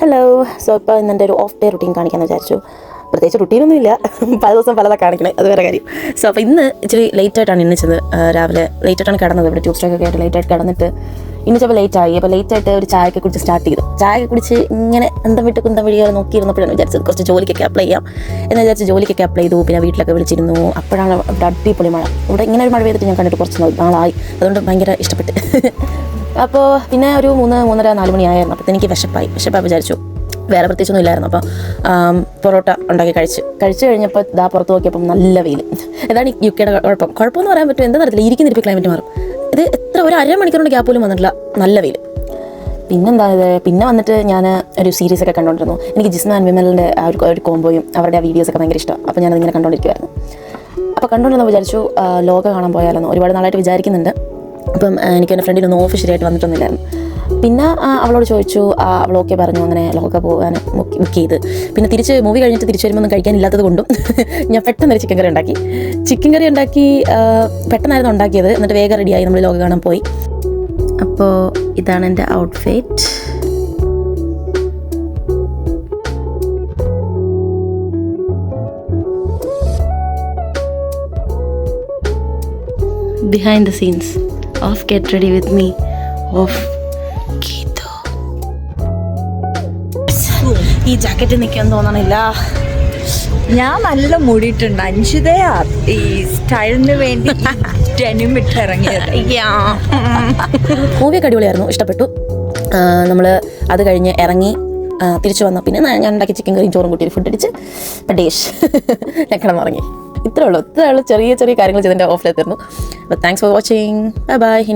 Hello. So ഇപ്പോൾ ഇന്നെൻ്റെ ഒരു ഓഫ് ഡേ റുട്ടീൻ കാണിക്കാമെന്ന് വിചാരിച്ചു. പ്രത്യേകിച്ച് റുട്ടീനൊന്നുമില്ല, പല ദിവസം പലതാണ് കാണിക്കണേ, അത് വേറെ കാര്യം. സോ അപ്പോൾ ഇന്ന് ഇച്ചിരി ലേറ്റായിട്ടാണ് എണ്ണിച്ചത്. രാവിലെ ലേറ്റായിട്ടാണ് കിടന്നത്. ഇവിടെ ട്യൂസ്ഡേ ഒക്കെ ആയിട്ട് ലേറ്റായിട്ട് കിടന്നിട്ട് ഇന്നിച്ചപ്പോൾ ലേറ്റായി. അപ്പോൾ ലേറ്റായിട്ട് ഒരു ചായയൊക്കെ കുടിച്ച് സ്റ്റാർട്ട് ചെയ്തു. ചായയൊക്കെ കുടിച്ച് ഇങ്ങനെ അന്തം വിട്ട് കുന്തം വിളിയോ നോക്കിയിരുന്നപ്പോഴാണ് വിചാരിച്ചത് കുറച്ച് ജോലിക്കൊക്കെ അപ്ലൈ ചെയ്യാം എന്ന് വിചാരിച്ച് ജോലിക്കൊക്കെ അപ്ലൈ ചെയ്തു. പിന്നെ വീട്ടിലൊക്കെ വിളിച്ചിരുന്നു. അപ്പോഴാണ് ഇവിടെ അടിപൊളി മഴ. ഇവിടെ ഇങ്ങനെ ഒരു മഴ പെയ്തിട്ട് ഞാൻ കണ്ടിട്ട് കുറച്ച് നാളായി, അതുകൊണ്ട് ഭയങ്കര ഇഷ്ടപ്പെട്ട്. അപ്പോൾ പിന്നെ ഒരു 3-3:30-4 മണിയായിരുന്നു. അപ്പോൾ എനിക്ക് വിശപ്പായി വിചാരിച്ചു വേറെ പ്രത്യേകിച്ചൊന്നും ഇല്ലായിരുന്നു. അപ്പോൾ പൊറോട്ട ഉണ്ടാക്കി കഴിച്ച് കഴിഞ്ഞപ്പോൾ ഇതാ പുറത്ത് നോക്കിയപ്പം നല്ല വെയിൽ. ഇതാണ് യുകെയുടെ കുഴപ്പമെന്ന് പറയാൻ പറ്റും. എന്താ അറിയത്തില്ല, ഇരിക്കുന്നിരിപ്പോൾ ക്ലൈമറ്റ് മാറും. ഇത് എത്ര ഒരു അരമണിക്കൂറിൻ്റെ ഗ്യാപ്പ് പോലും വന്നിട്ടില്ല, നല്ല വെയിൽ. പിന്നെന്താ ഇത്, പിന്നെ വന്നിട്ട് ഞാൻ ഒരു സീരീസൊക്കെ കണ്ടുകൊണ്ടിരുന്നു. എനിക്ക് ജിസ്മ ആൻഡ് വിമലിൻ്റെ ആ ഒരു കോംബോയും അവരുടെ ആ വീഡിയോസൊക്കെ ഭയങ്കര ഇഷ്ടമാണ്. അപ്പോൾ ഞാനതിങ്ങനെ കണ്ടുകൊണ്ടിരിക്കുമായിരുന്നു. അപ്പോൾ കണ്ടുകൊണ്ടിരുന്ന വിചാരിച്ചു ലോക കാണാൻ പോയാലെന്ന് ഒരുപാട് നാളായിട്ട് വിചാരിക്കുന്നുണ്ട്. അപ്പം എനിക്ക് എൻ്റെ ഫ്രണ്ടിനൊന്നും ഓഫ് ശരിയായിട്ട് വന്നിട്ടൊന്നുമില്ലായിരുന്നു. പിന്നെ അവളോട് ചോദിച്ചു, അവളൊക്കെ പറഞ്ഞു അങ്ങനെ ലോക പോകാൻ ബുക്ക് ചെയ്ത്. പിന്നെ മൂവി കഴിഞ്ഞിട്ട് തിരിച്ചു വരുമ്പോൾ ഒന്നും കഴിക്കാനില്ലാത്തത് കൊണ്ടും ഞാൻ പെട്ടെന്നൊരു ചിക്കൻ കറി ഉണ്ടാക്കി. പെട്ടെന്നായിരുന്നു ഉണ്ടാക്കിയത്. എന്നിട്ട് വേഗം റെഡിയായി നമ്മൾ ലോക കാണാൻ പോയി. അപ്പോൾ ഇതാണ് എൻ്റെ outfit. Behind the scenes of get ready with me of Geethu. ഈ ജാക്കറ്റ് നിൽക്കാൻ തോന്നണില്ല. ഞാൻ നല്ല മൂടിയിട്ടുണ്ട്. അഞ്ചുതയാ ഈ സ്റ്റൈലിന് വേണ്ടി ഡെനിം ഇട്ടിറങ്ങിയത്. മൂവിയൊക്കെ അടിപൊളിയായിരുന്നു, ഇഷ്ടപ്പെട്ടു. നമ്മൾ അത് കഴിഞ്ഞ് ഇറങ്ങി തിരിച്ചു വന്നു. പിന്നെ ഞാൻ ഉണ്ടാക്കി ചിക്കൻ കറിയും ചോറും കൂട്ടി ഫുഡ് അടിച്ച് പടേഷ് ഞാൻ കിടന്നുറങ്ങി. ഇത്രേ ഉള്ളൂ ചെറിയ കാര്യങ്ങൾ ചെയ്തതിൻ്റെ ഓഫിലെത്തിരുന്നു. അപ്പോൾ thanks for watching. Bye bye. ഇനി